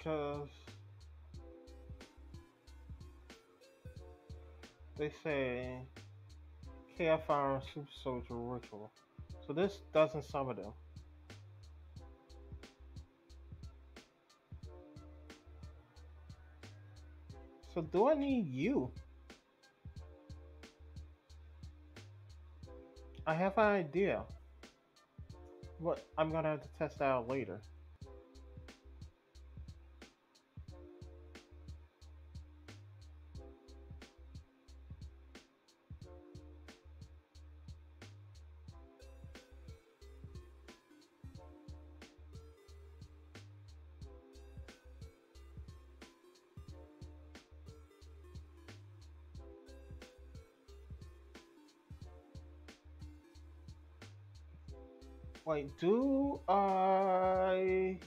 Because they say KFR Super Soldier Ritual. So this doesn't summon them. So do I need you? I have an idea. But I'm gonna have to test that out later. Wait, do I...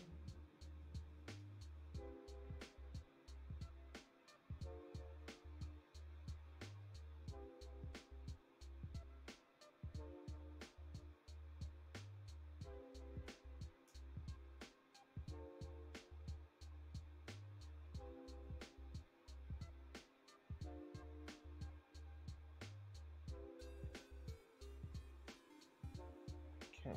Okay.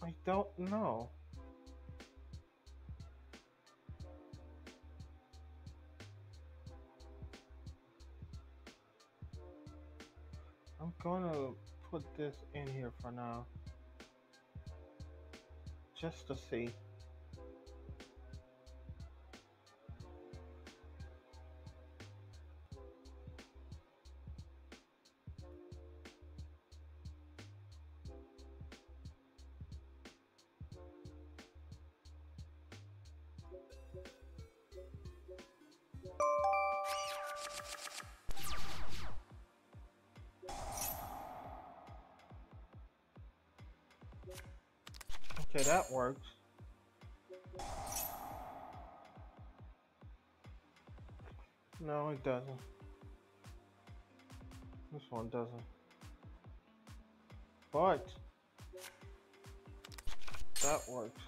I don't know. I'm gonna put this in here for now. Just to see. Okay, that works. No, it doesn't. This one doesn't. But that works.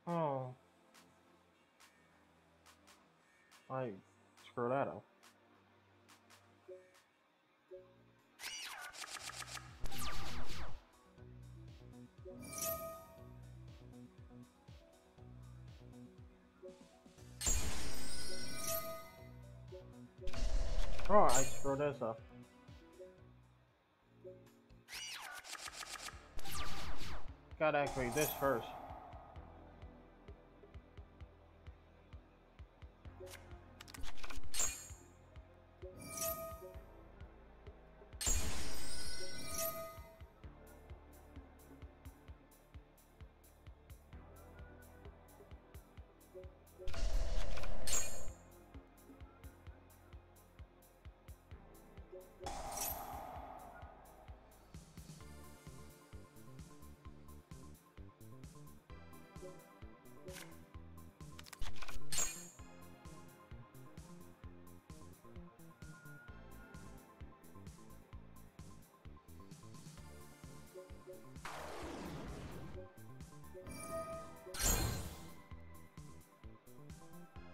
Oh. I screwed that up. Oh, I screwed this up. Gotta activate this first.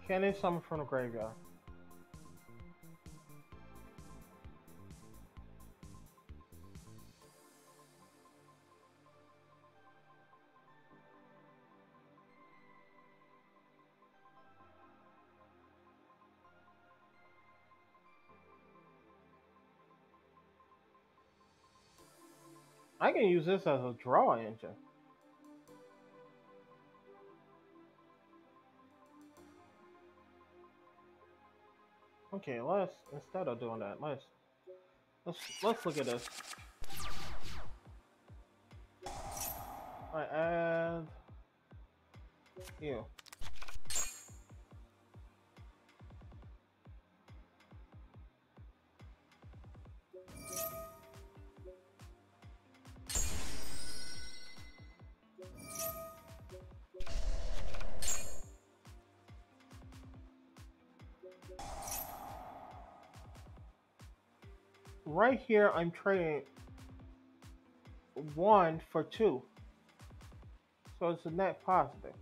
Can they summon from the graveyard? I can use this as a draw engine. Okay, let's instead of doing that, let's look at this. I add you. Right here, I'm trading 1 for 2, so it's a net positive.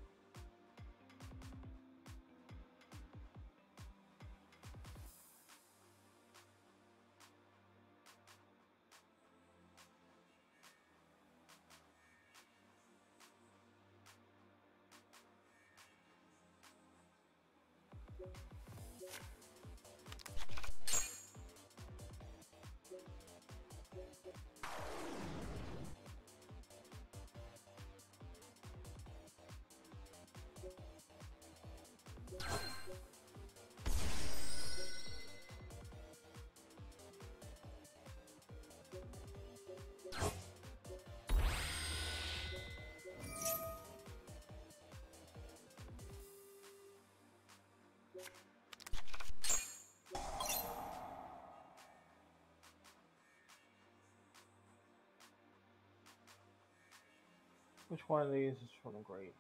Which one of these is from the graveyard?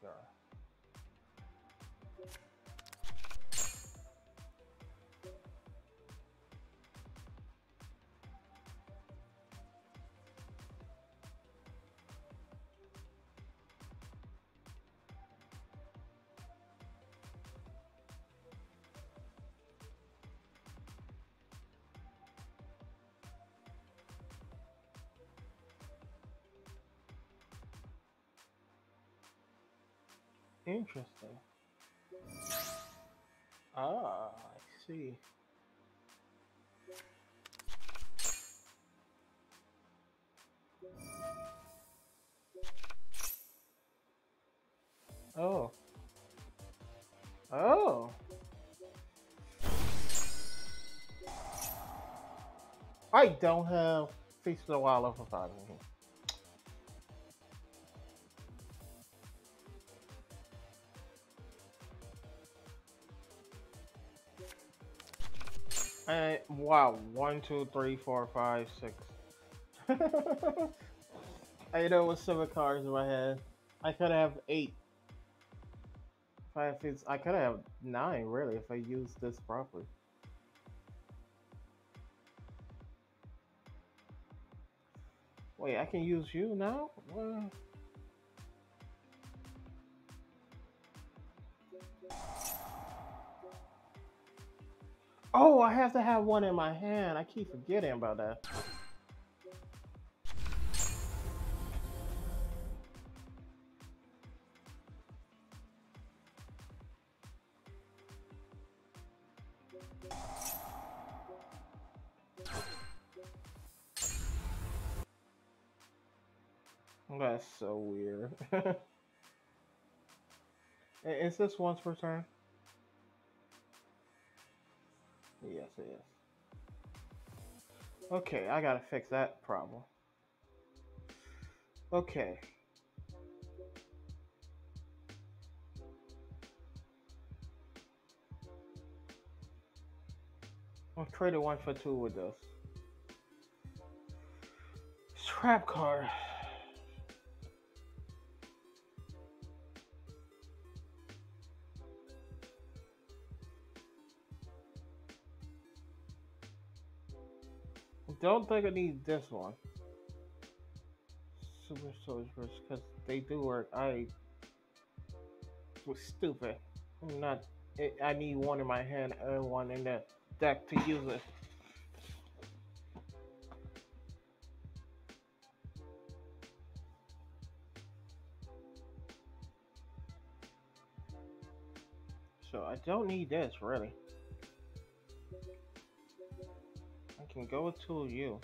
Interesting. Ah, I see. Oh. Oh. I don't have Feast of the Wild Level 5 in here. And wow, 1, 2, 3, 4, 5, 6. I know with 7 cards in my hand. I could have 8. I could have 9 really if I used this properly. Wait, I can use you now? What? Oh, I have to have one in my hand. I keep forgetting about that. That's so weird. Is this once per turn? Yes, it is. Okay, I gotta fix that problem. Okay. I'll trade it 1 for 2 with this. Scrap card. Don't think I need this one. Super Soldiers, because they do work. I was stupid. I'm not I need one in my hand and one in the deck to use it. So I don't need this really. I can go to you.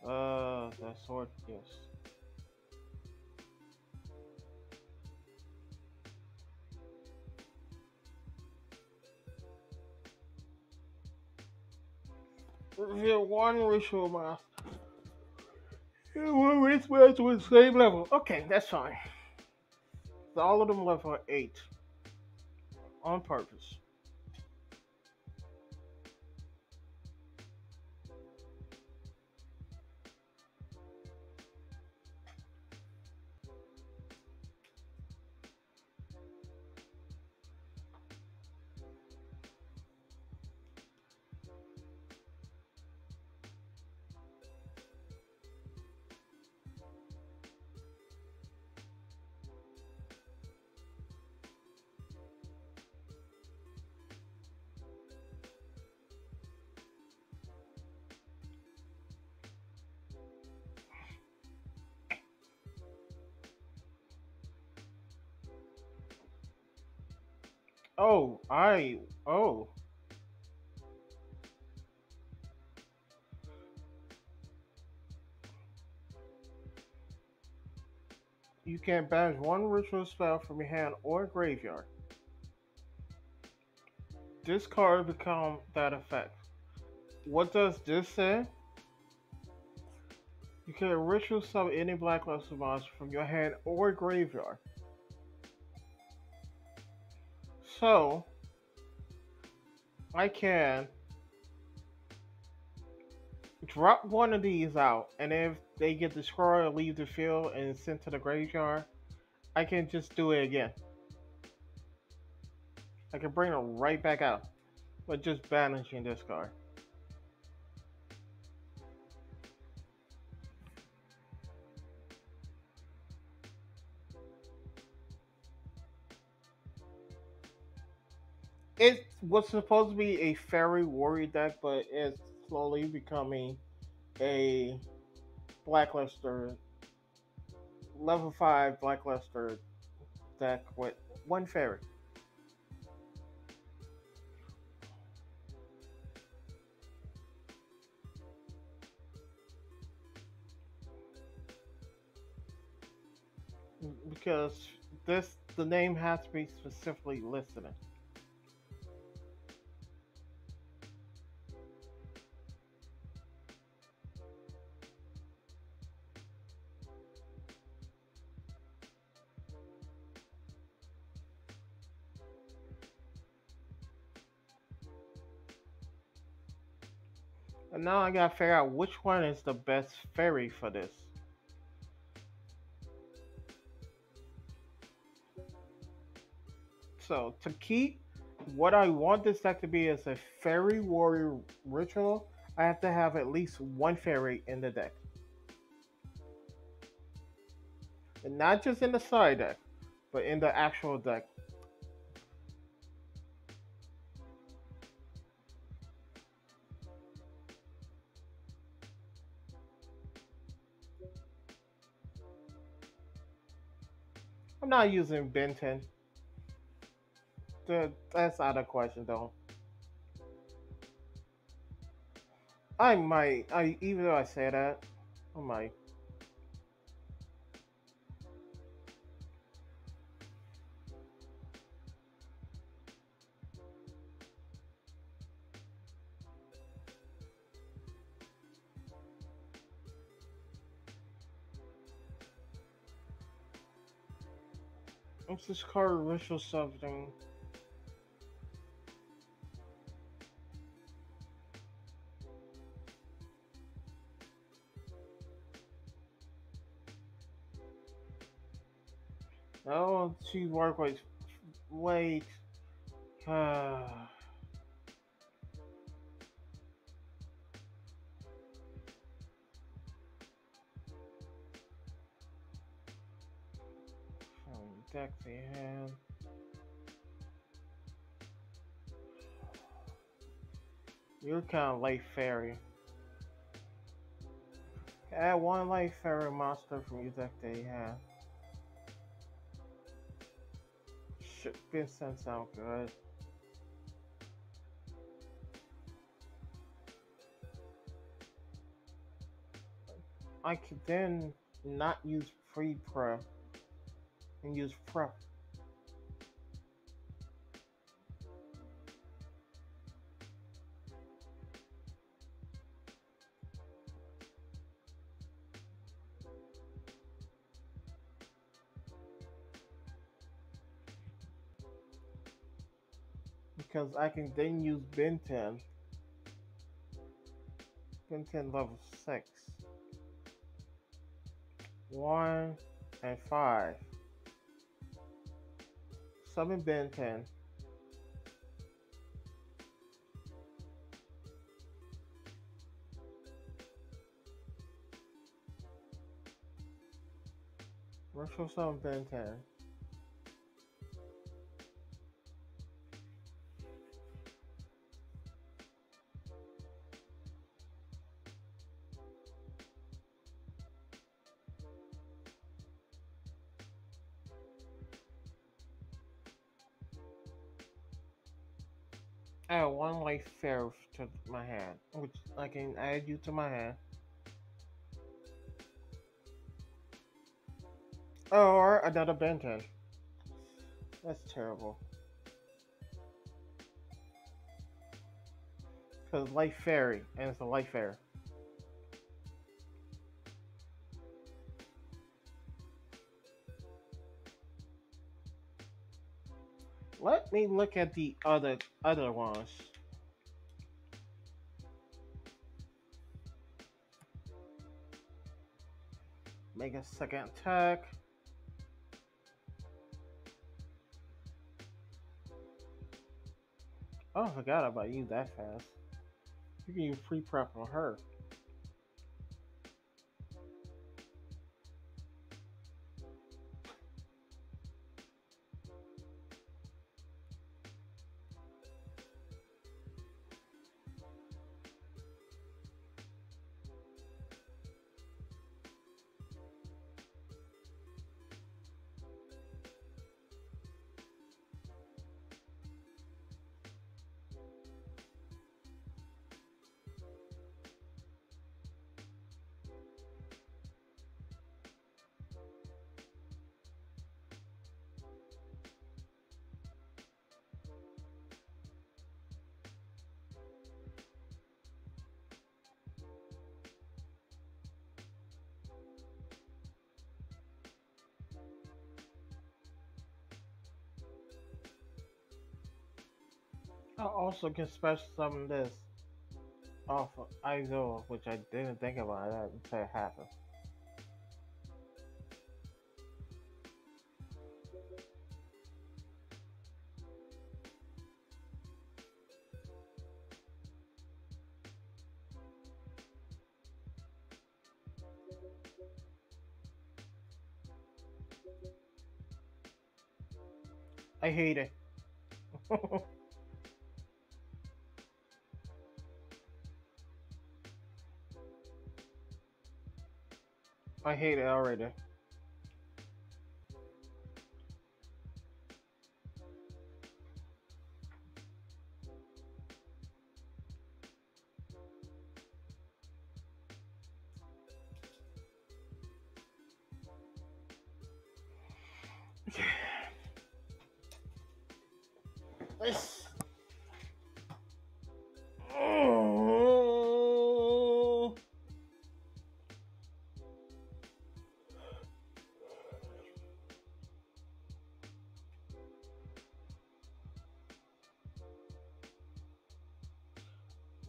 The sword, yes. Reveal one ritual mask. One race match with same level. Okay, that's fine. So all of them level 8 on purpose. Oh, oh. You can banish one ritual spell from your hand or graveyard. This card become that effect. What does this say? You can ritual summon any blackluster monster from your hand or graveyard. So I can drop one of these out, and if they get destroyed or leave the field and sent to the graveyard, I can just do it again. I can bring them right back out, but just banishing this card. It was supposed to be a fairy warrior deck, but it's slowly becoming a blackluster level 5 blackluster deck with one fairy. Because the name has to be specifically listed. And now I gotta figure out which one is the best fairy for this. So to keep what I want this deck to be is a fairy warrior ritual, I have to have at least one fairy in the deck. And not just in the side deck, but in the actual deck. I'm not using Ben 10. That's out of question though. I might. Even though I say that, I might. What's this card? Ritual something. Oh, she work with. Wait. Deck the hand. You're kind of light fairy. Add one light fairy monster from your deck that you have. Shit, Vincent sound good. I could then not use free prep and use prep. Because I can then use Ben 10. Ben 10 level 6. 1 and 5. Summon Ben 10. Retro summon Ben 10. Add one light fairy to my hand, which I can add you to my hand. Or another Ben 10. That's terrible. Because light fairy, and it's a light fairy. Let me look at the other ones. Make a second attack. Oh, I forgot about you that fast. You can use free prep on her. I also can special summon this off of Aizo, which I didn't think about that until it happened. I hate it. I hate it already. This.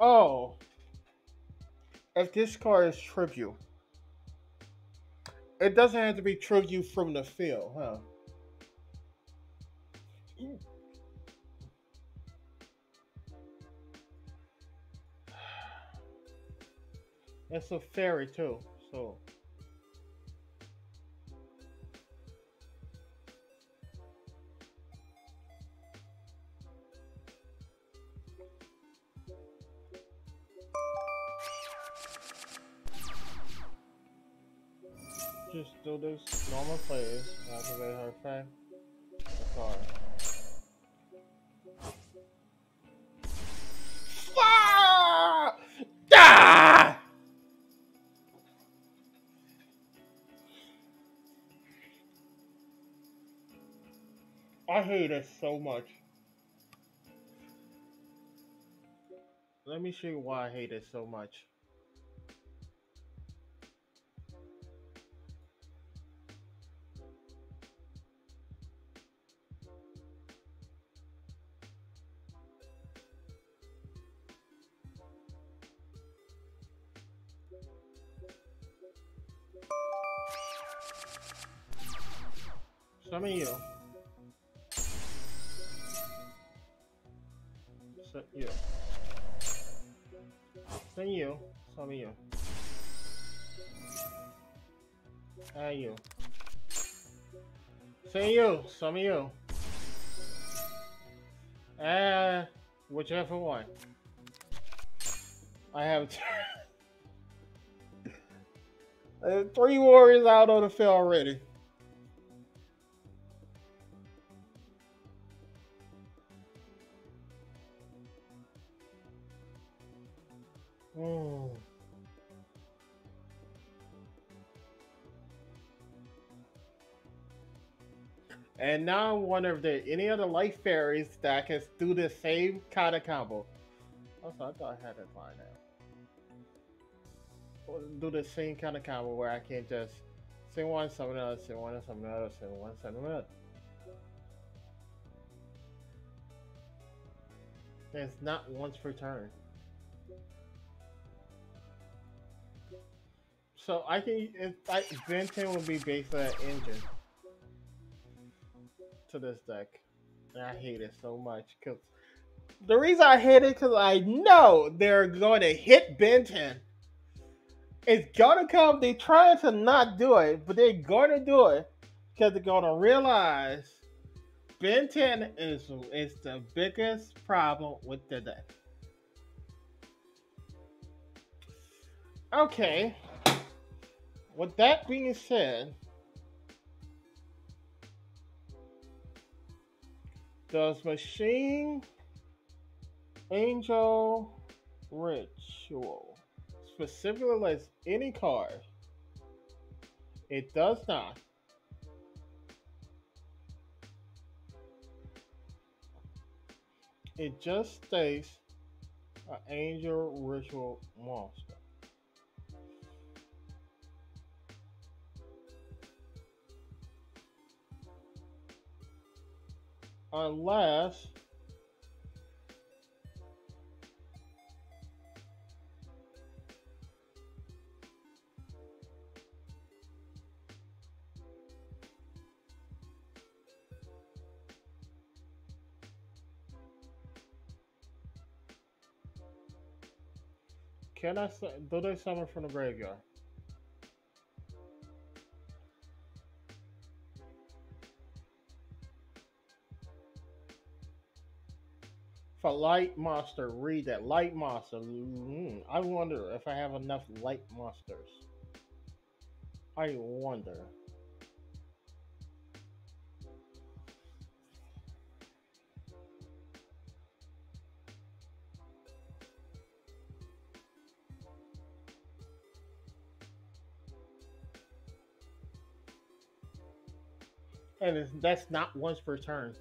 Oh, if this card is tribute, it doesn't have to be tribute from the field, huh? It's a fairy too, so Just do this normal plays. Activate her effect. The card. Ah! Ah! I hate it so much. Let me show you why I hate it so much. Some of you. So, you. Some of you. Some of you. And you. Say you. Some of you. And whichever one. I have three warriors out on the field already. Mm. And now I wonder if there any other life fairies that can do the same kind of combo. Also, I thought I had that line now. Do the same kind of combo where I can just sing one, summon another, sing one, summon another, sing one, summon another. It's not once per turn. So I can, Ben 10 would be based on that engine to this deck. And I hate it so much. Cause the reason I hate it because I know they're going to hit Ben 10. It's gonna come, they're trying to not do it, but they're gonna do it because they're gonna realize Ben 10 is the biggest problem with the deck. Okay. With that being said, does Machine Angel Ritual specifically list any card? It does not. It just states an Angel Ritual monster. Unless do they summon from the graveyard? For light monster, read that. Light monster. I wonder if I have enough light monsters. I wonder. And that's not once per turn.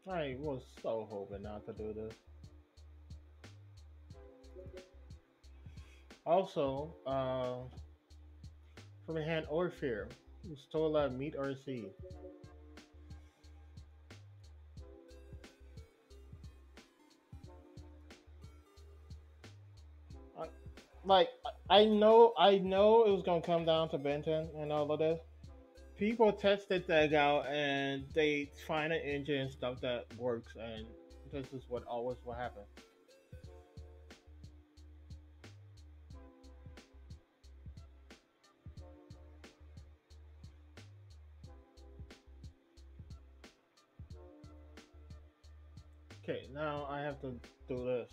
I was so hoping not to do this. Also, from the hand or fear, still allowed meat or seed. I, like I know it was gonna come down to Benton and all of this. People tested that out and they find an engine and stuff that works, and this is what always will happen. Okay, now I have to do this.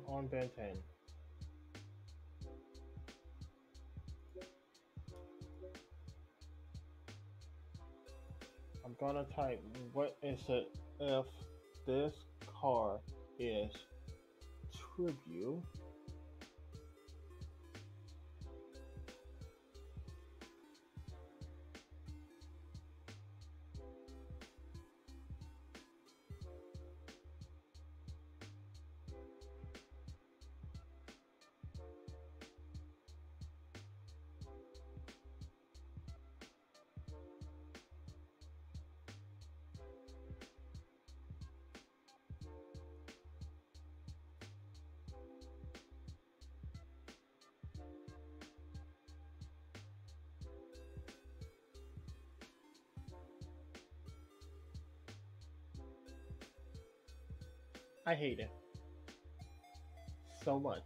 On Ben 10. I'm gonna type what is it if this car is tribute. I hate it so much.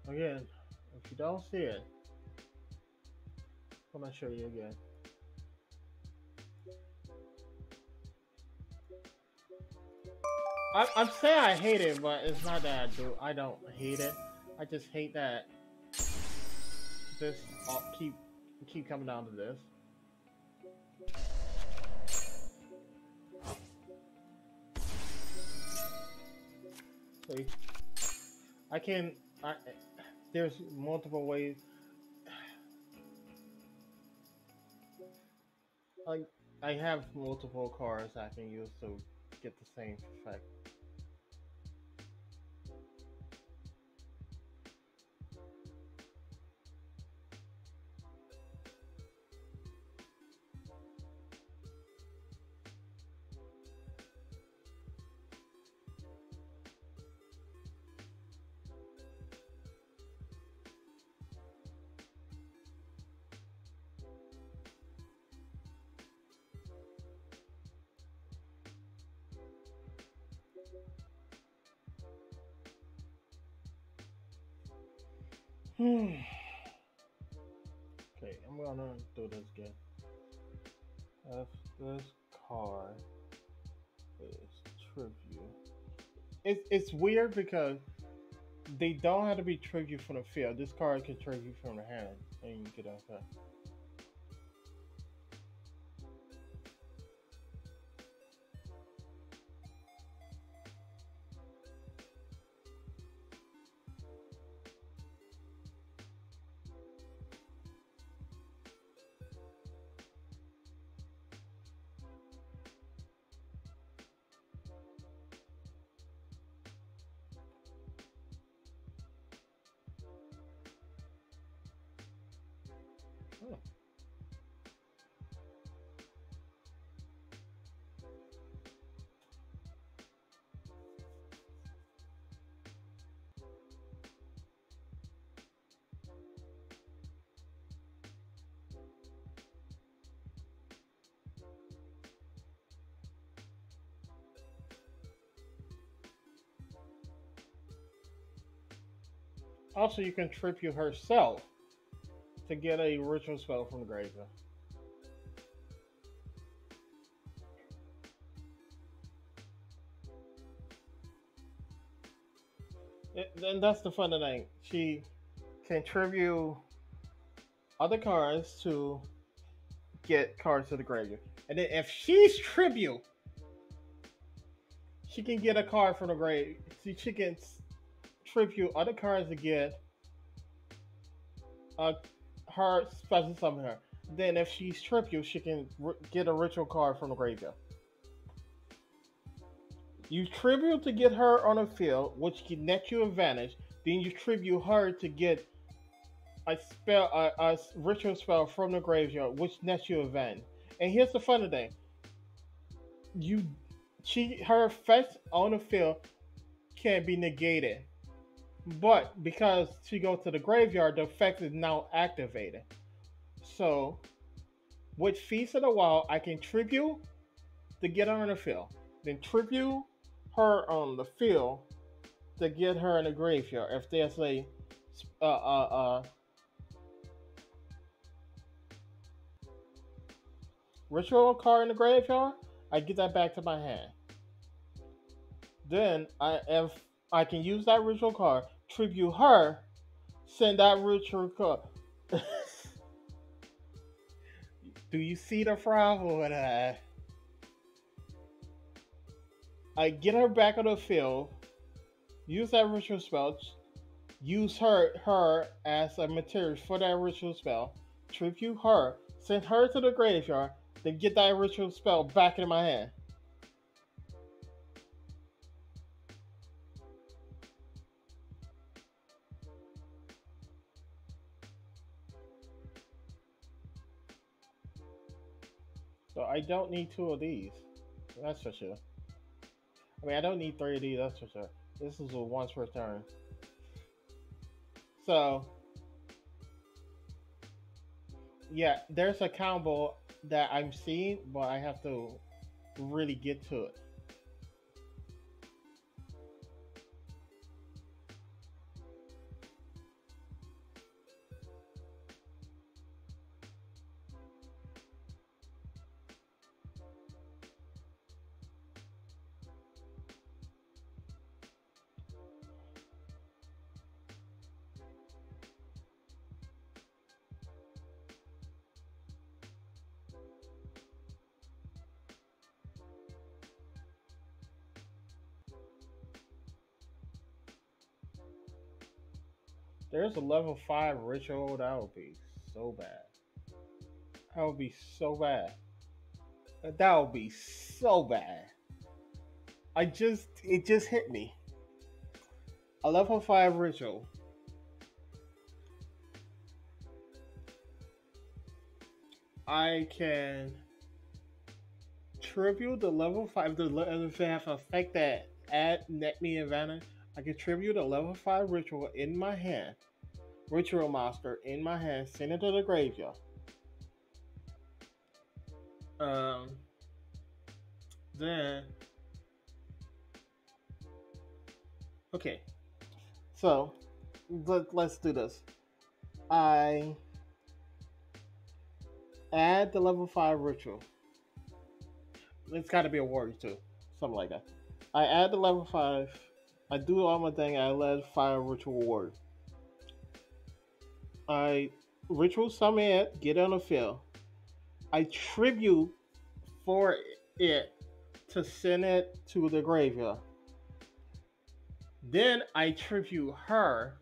Again, if you don't see it, I'm gonna show you again. I'm saying I hate it, but it's not that I don't hate it. I just hate that this keep coming down to this. See, I can. There's multiple ways. I have multiple cars I can use to get the same effect. Okay, I'm gonna do this again. If this car is tribute, it's weird because they don't have to be tribute from the field. This car can tribute from the hand, and you get okay. Oh. Also, you can tribute herself to get a ritual spell from the graveyard. And that's the fun thing. She can tribute other cards to get cards to the graveyard. And then if she's tribute, she can get a card from the grave. She can tribute other cards to get uh, her special summon her. Then if she's tribute, she can get a ritual card from the graveyard. You tribute to get her on the field, which can net you advantage. Then you tribute her to get a ritual spell from the graveyard, which nets you advantage. And here's the funny thing: you her effect on the field can be negated. But because she goes to the graveyard, the effect is now activated. So with Feast of the Wild, I can tribute to get her in the field. Then tribute her on the field to get her in the graveyard. If there's a uh, uh, uh, ritual card in the graveyard, I get that back to my hand. Then if I can use that ritual card, tribute her, send that ritual card. Do you see the problem with that? I get her back on the field, use that ritual spell, use her as a material for that ritual spell, tribute her, send her to the graveyard, then get that ritual spell back in my hand. So I don't need two of these. That's for sure. I mean, I don't need three of these. That's for sure. This is a once per turn. So yeah, there's a combo that I'm seeing, but I have to really get to it. There's a level 5 ritual that would be so bad. That would be so bad. That would be so bad. It just hit me. A level 5 ritual. I can tribute the level 5, if it have effect that add net me advantage, I can tribute a level 5 ritual in my hand. Ritual monster in my hand, send it to the graveyard. Um, then, okay, so let's do this. I add the level 5 ritual. It's got to be a warrior too, something like that. I add the level 5. I do all my thing. I let 5 ritual warrior. I ritual summon it, get on the field. I tribute for it to send it to the graveyard. Then I tribute her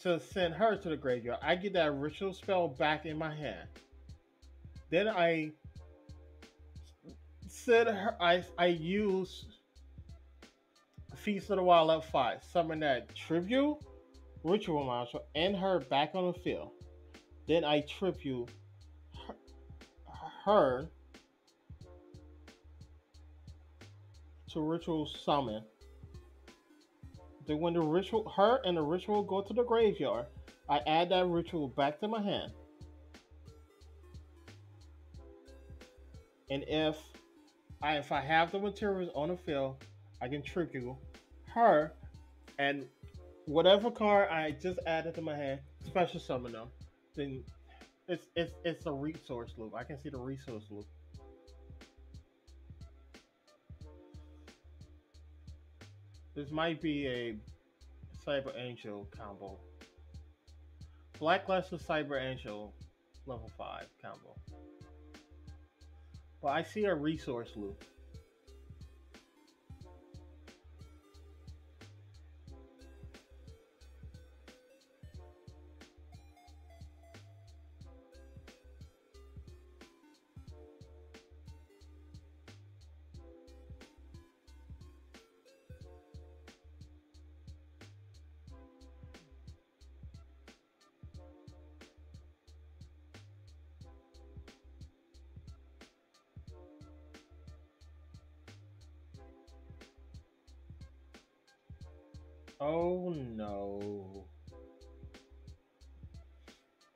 to send her to the graveyard. I get that ritual spell back in my hand. Then I send her. I use Feast of the Wild level 5. Summon that tribute ritual monster and her back on the field. Then I tribute her to ritual summon. Then when the ritual, her and the ritual go to the graveyard, I add that ritual back to my hand. And if I have the materials on the field, I can tribute her and whatever card I just added to my hand, special summon them. Then it's a resource loop. I can see the resource loop. This might be a Cyber Angel combo. Blackluster Cyber Angel level 5 combo. But I see a resource loop. Oh no.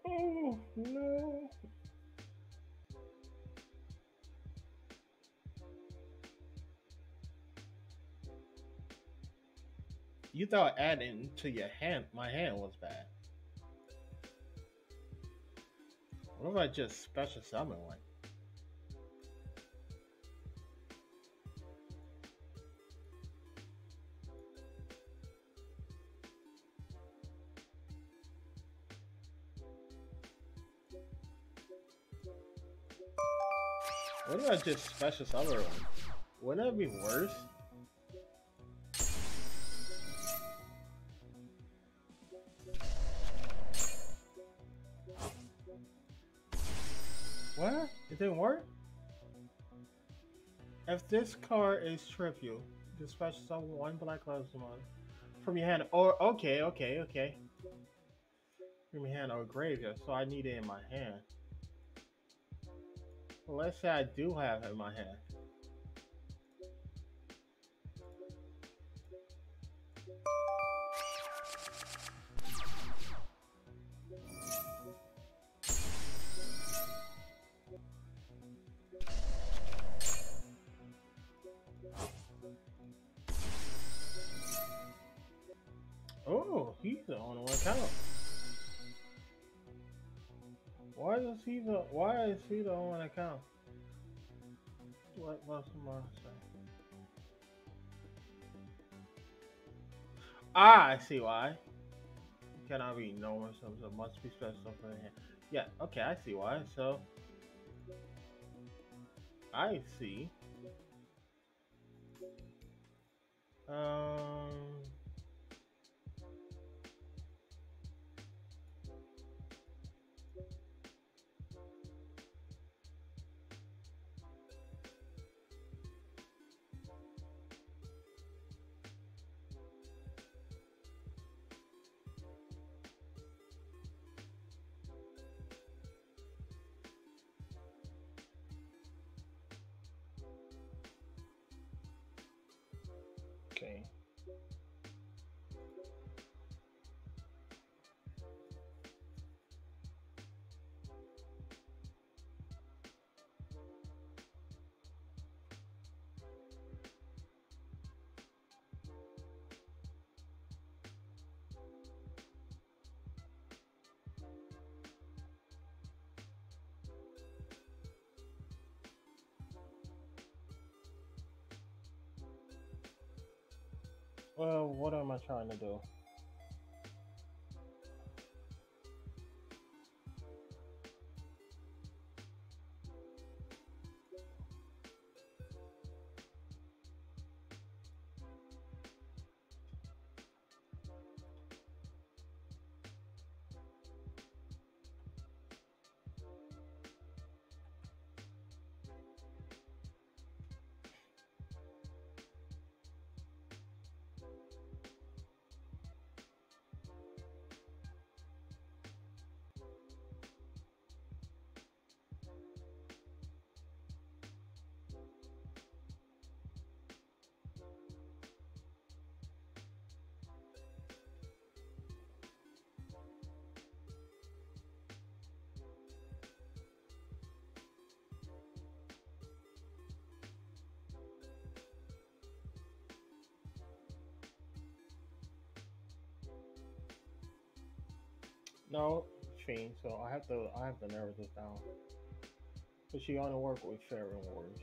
Oh no. You thought adding to your hand, my hand was bad. What if I just special summon one? What if I just special summon one? Wouldn't that be worse? What? It didn't work? If this card is trivial, just special summon one black Plasmon from your hand. Or okay. From your hand or graveyard, so I need it in my hand. Well, let's say I do have it in my hand. Oh, he's the only one count. Why is he the only one that counts? What's the monster? Ah, I see why. It cannot be normal, so it must be special for the hand. Yeah, okay, I see why. So I see. Um okay. Well, what am I trying to do? No, Fiend, so I have to narrow this down. But she only work with Fairy Warriors.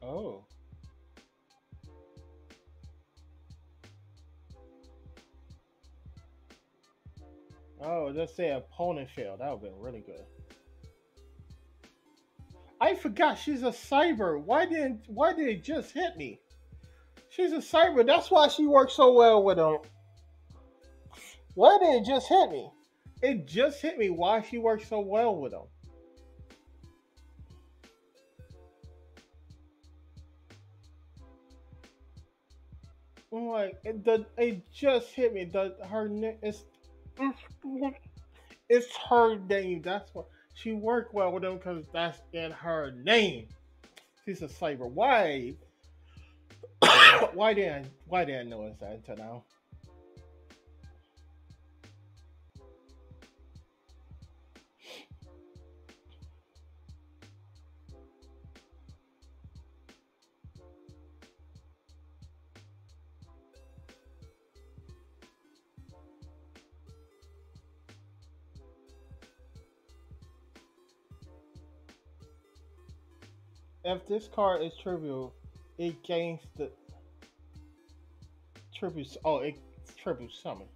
Oh. Oh, just say opponent failed. That would have been really good. I forgot she's a cyber. Why did it just hit me? She's a cyber. That's why she works so well with him. Why did it just hit me? It just hit me why she works so well with him. I'm like it just hit me. It's her name. It's her name. That's what She worked well with him because that's in her name. She's a cyber. Why? why didn't I notice that until now? If this card is trivial, it gains the tribute. Oh, it's tribute summon.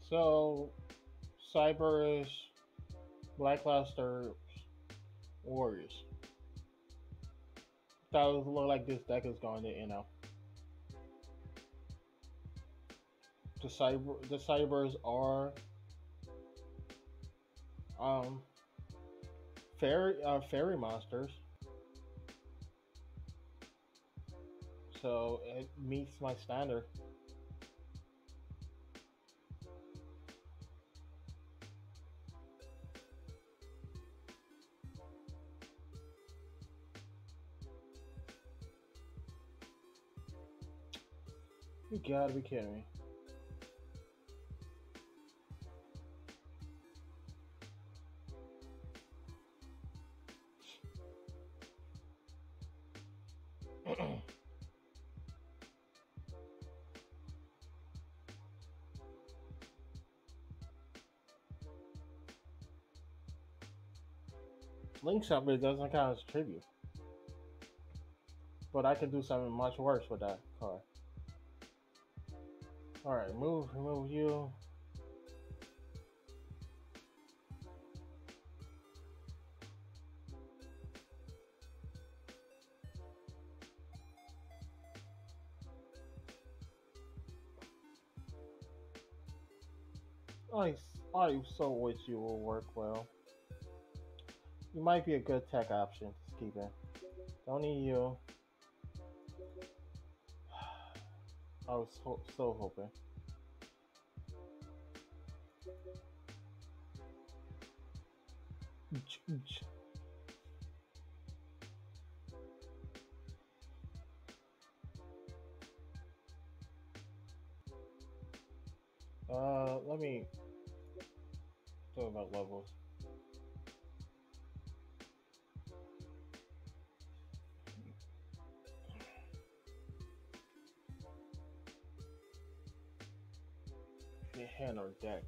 So, cyber is blackluster warriors. That would look like this deck is going to, the cybers are um fairy monsters, so it meets my standard. You gotta be kidding me. Links up, but it doesn't count as tribute. But I can do something much worse with that card. Alright, remove you. I, I so wish you will work well. You might be a good tech option to keep in. Don't need you. I was so hoping. Let me talk about levels. Your hand or deck.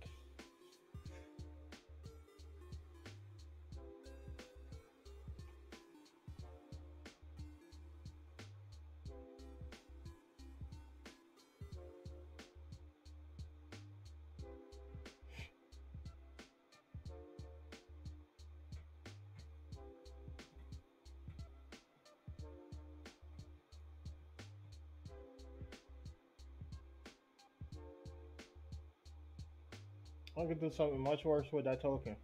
I could do something much worse with that token.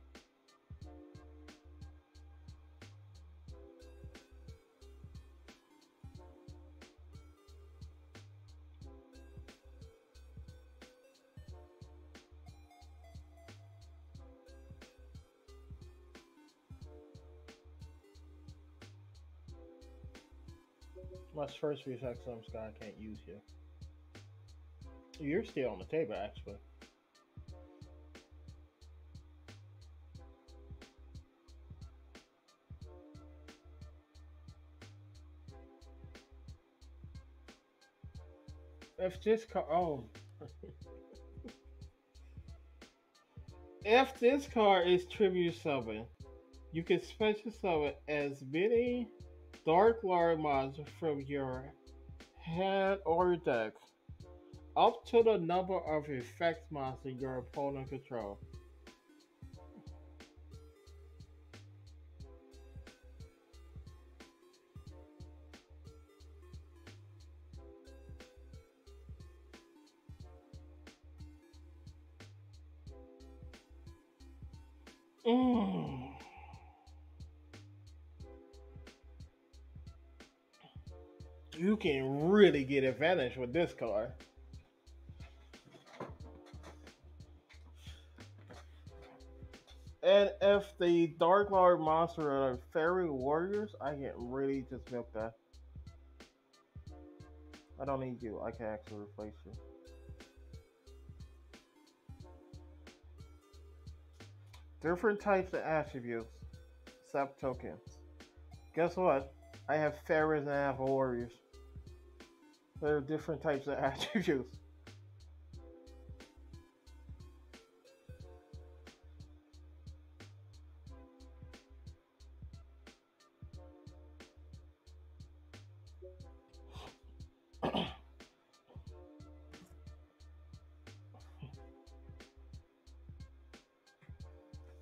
My first reflex some sky I can't use here. You're still on the table, actually. If this card, oh, if this card is tribute summon, you can special summon as many Dark Lord monsters from your hand or deck up to the number of effects monsters your opponent controls. Mm. You can really get advantage with this card. And if the Dark Lord monster are fairy warriors, I can really just milk that. I don't need you. I can actually replace you. Different types of attributes, except tokens. Guess what? I have fairies and I have warriors. There are different types of attributes.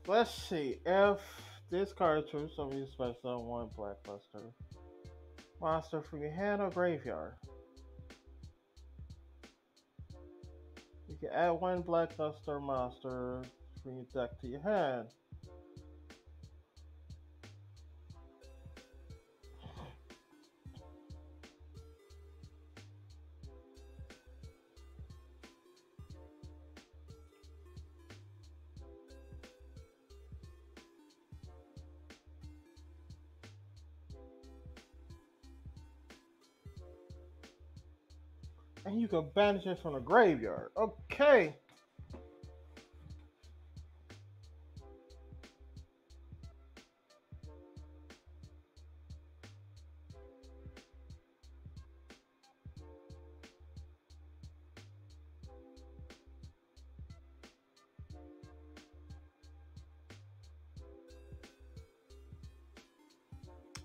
Let's see. If this card is true, so you special one blackluster monster from your hand or graveyard. You can add one blackluster monster from your deck to your hand. And you can banish it from the graveyard. Okay.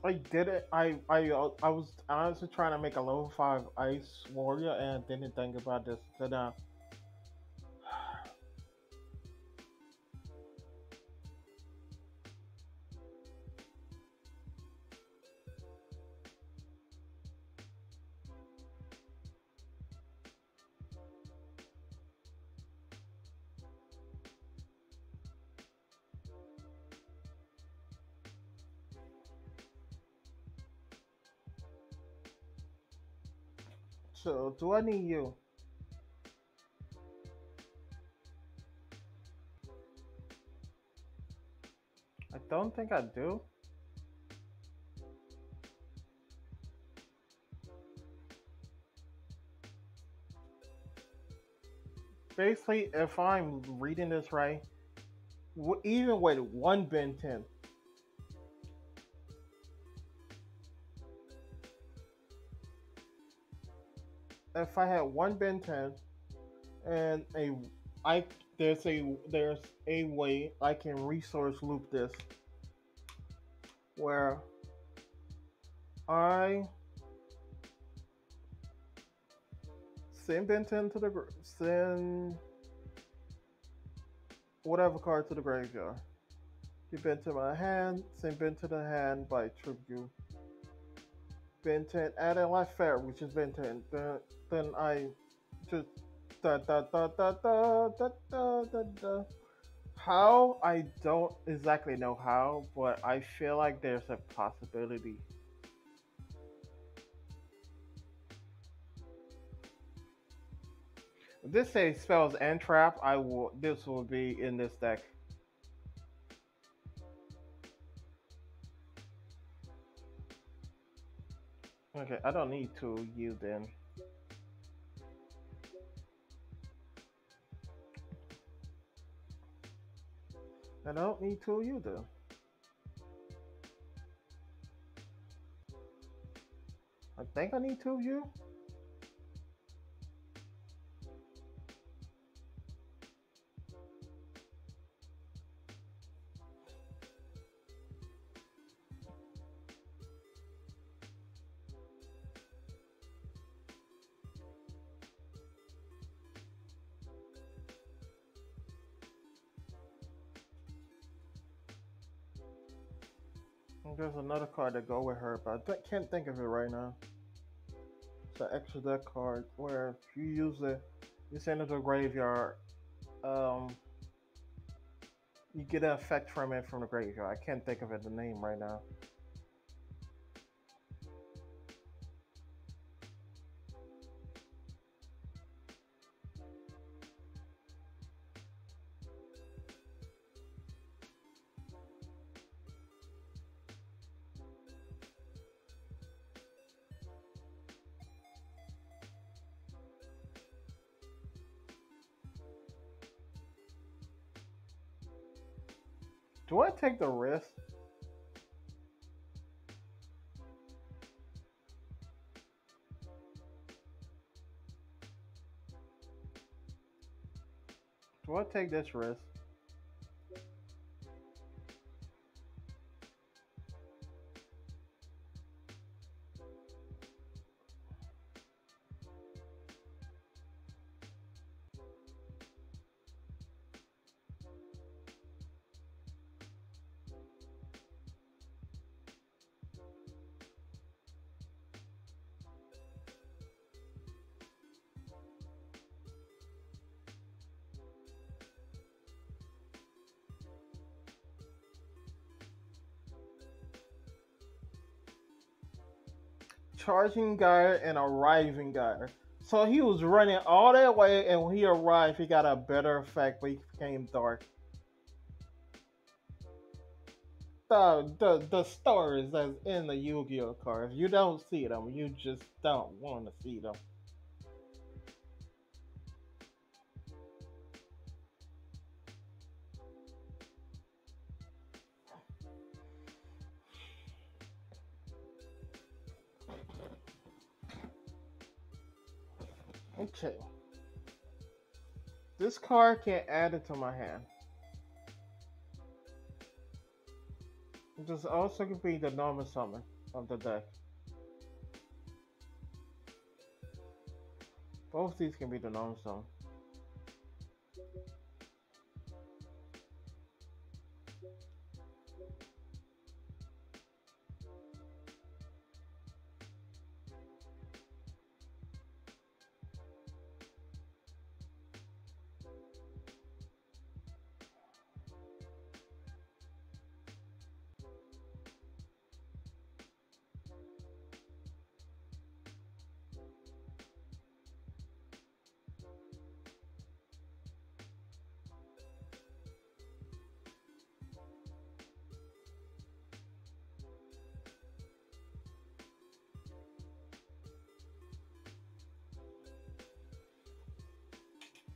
I did it. I was honestly trying to make a level 5 ice warrior and didn't think about this. Then so do I need you? I don't think I do. Basically, if I'm reading this right, even with one Ben 10, if I had one Ben 10 and I there's a way I can resource loop this where I send Ben 10 to the send whatever card to the graveyard. Get Ben to my hand, send Ben to the hand by tribute. Ben 10, add a life fair, which is Ben 10. Then I just da da da da da da da da da. How? I don't exactly know how, but I feel like there's a possibility. If this says spells and trap, I will. This will be in this deck. Okay, I don't need to you then. I don't need to you then. I think I need two of you. And there's another card that go with her, but I can't think of it right now. It's an extra deck card where if you use it, you send it to the graveyard. Um, you get an effect from it from the graveyard. I can't think of it the name right now. Do I take the risk? Do I take this risk? Charging guy and arriving guy. So he was running all that way, and when he arrived, he got a better effect, but he became dark. The stars that's in the Yu-Gi-Oh cards, you don't see them. You just don't want to see them. Okay, this card can add it to my hand. This also could be the normal summon of the deck. Both these can be the normal summon.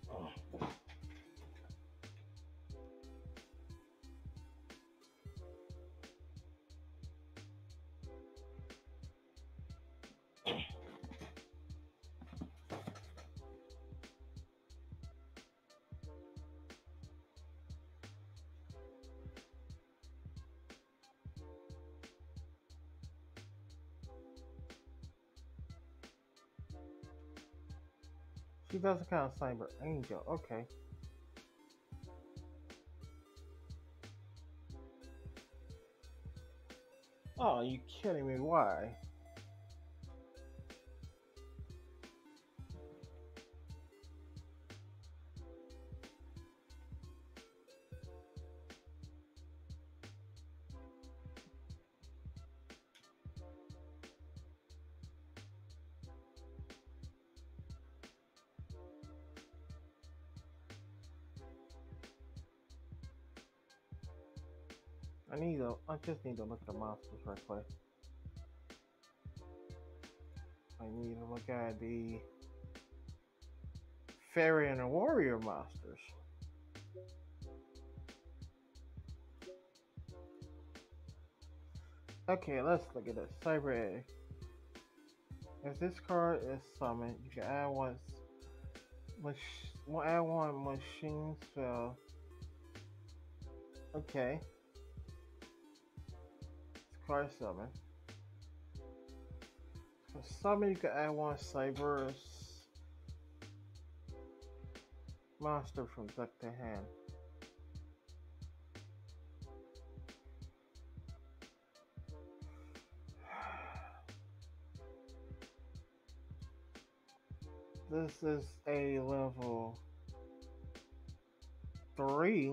Oh. 2000 count Cyber Angel. Okay. Oh, you kidding me? Why? I just need to look at the monsters right quick. I need to look at the Fairy and the Warrior monsters. Okay, let's look at this. Cyber Egg. If this card is summoned, you can add add one machine spell. Okay. It's card summon. For summon, you can add one Cyber monster from deck to hand. This is a level 3.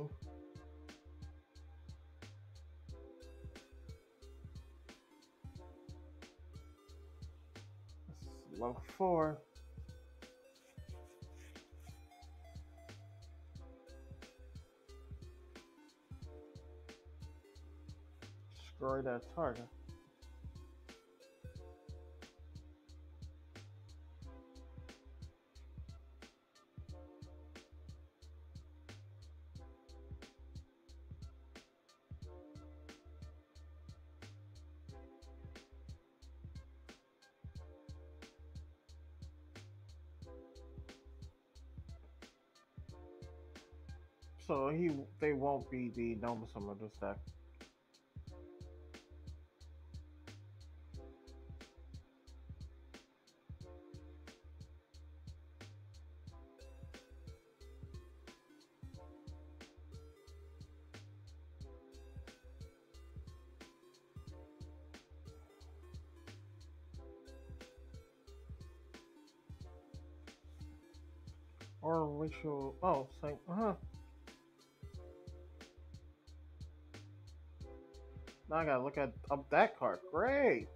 This is level 4. Destroy that target. So they won't be the normal sum of this deck. Or ritual. Oh, same. Now I gotta look at up that card. Great.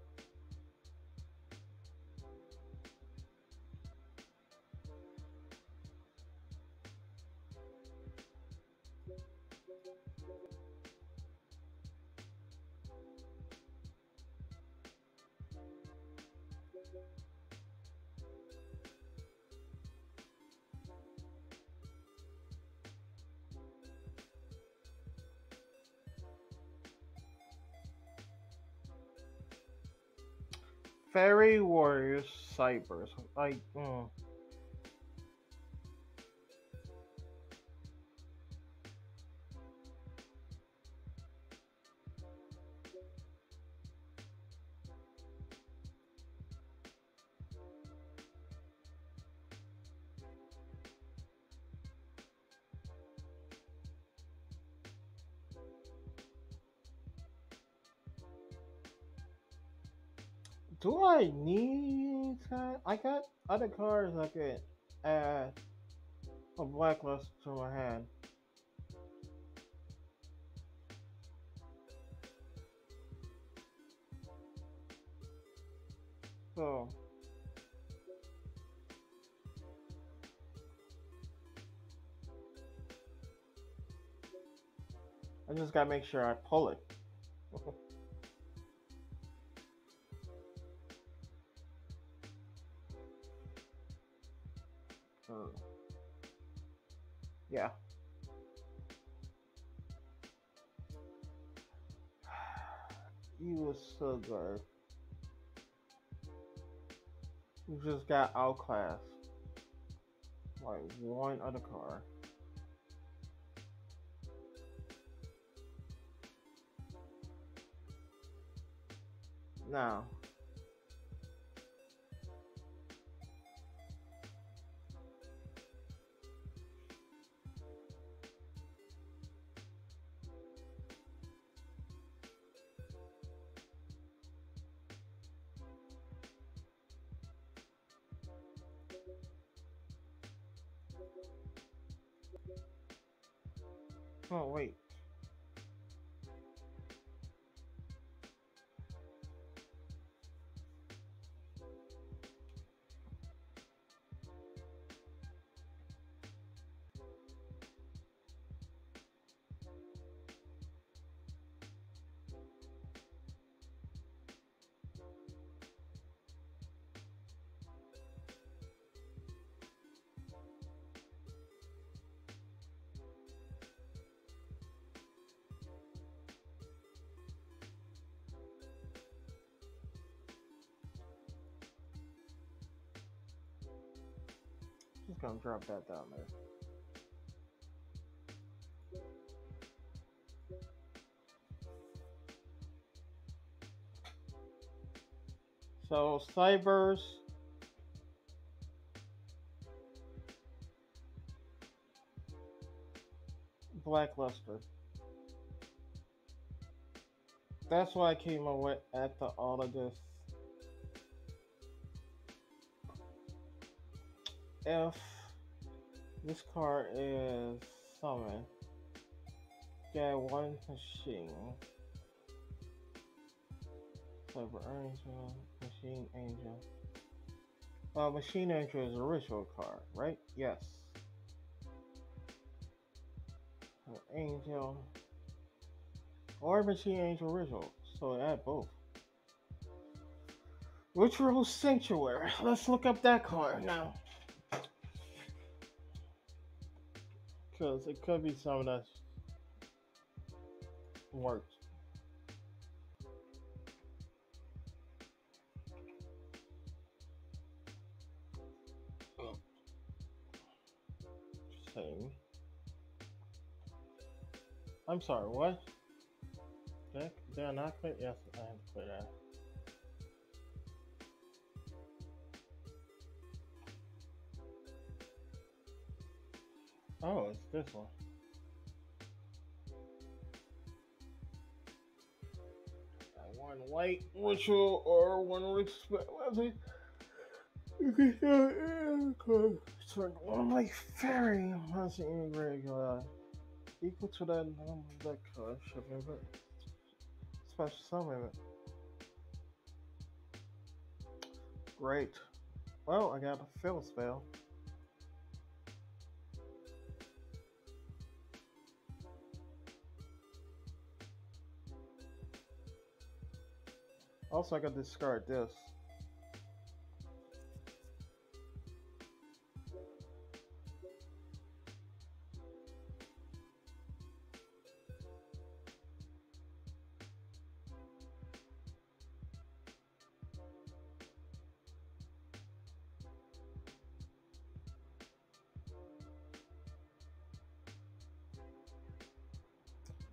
Fairy Warriors Cybers. Like, do I need that? I got other cards I could add a blacklist to my hand. So I just gotta make sure I pull it. Hmm. Yeah. You was so good. You just got outclassed. Like one other card. Now. Oh wait. Just gonna drop that down there. So Cybers. Blackluster. That's why I came up with after all of this. if this card is summoned, get one machine. Cyber Angel, Machine Angel. Machine Angel is a ritual card, right? Yes. Angel. Or Machine Angel Ritual. So add both. Ritual Sanctuary. Let's look up that card now. Because it could be something that works. Same. I'm sorry, what? Did I not clear? Yes, I have to clear that. Oh, it's this one. One white ritual or one respect. You can turn one like fairy. Has any regular equal to that number that card should be special summon. Great. Well, I got a fill spell. Also, I got to discard this.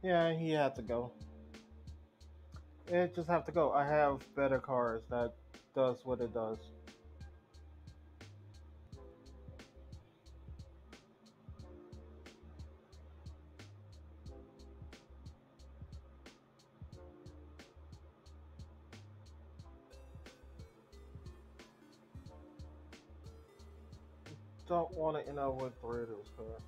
Yeah, he had to go. It just have to go. I have better cards that does what it does. Don't want to end up with three of those cards.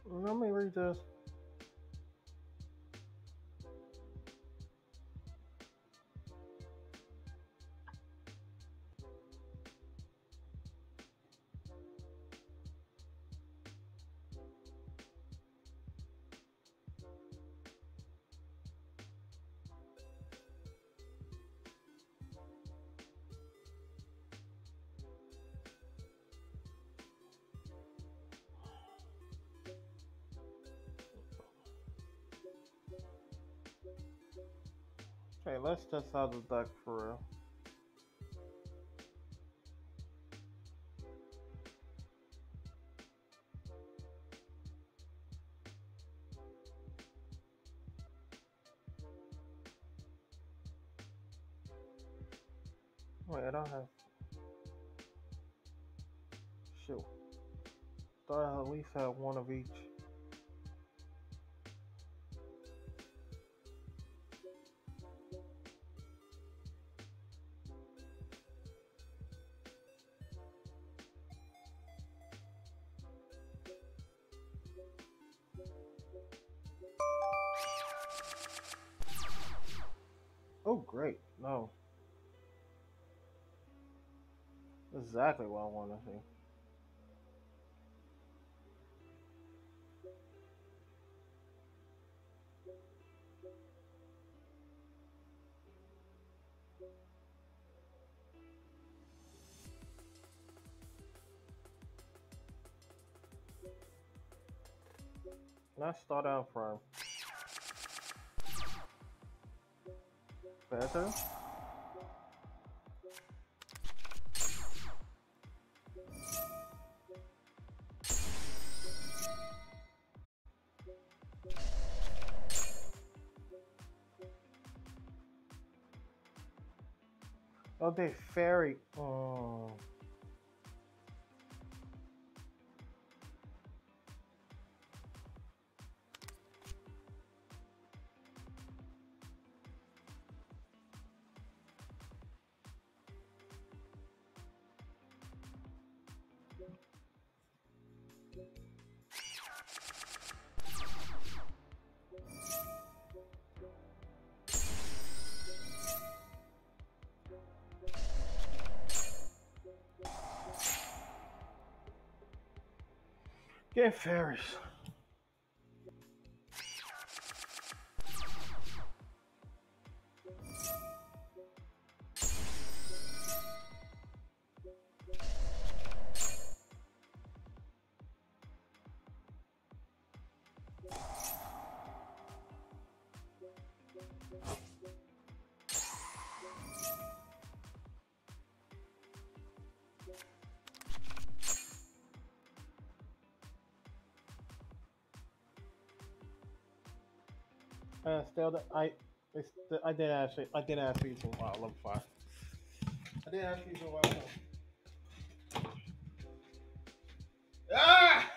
Let me read this. Okay, let's test out the deck for real. Wait, I don't have. Shoot. Thought I at least had one of each. Oh, great. No, exactly what I want to see. Let's start out from better. Oh, they fairy. Oh, get fairies. Still, I did actually use level five. I did actually use level. Ah!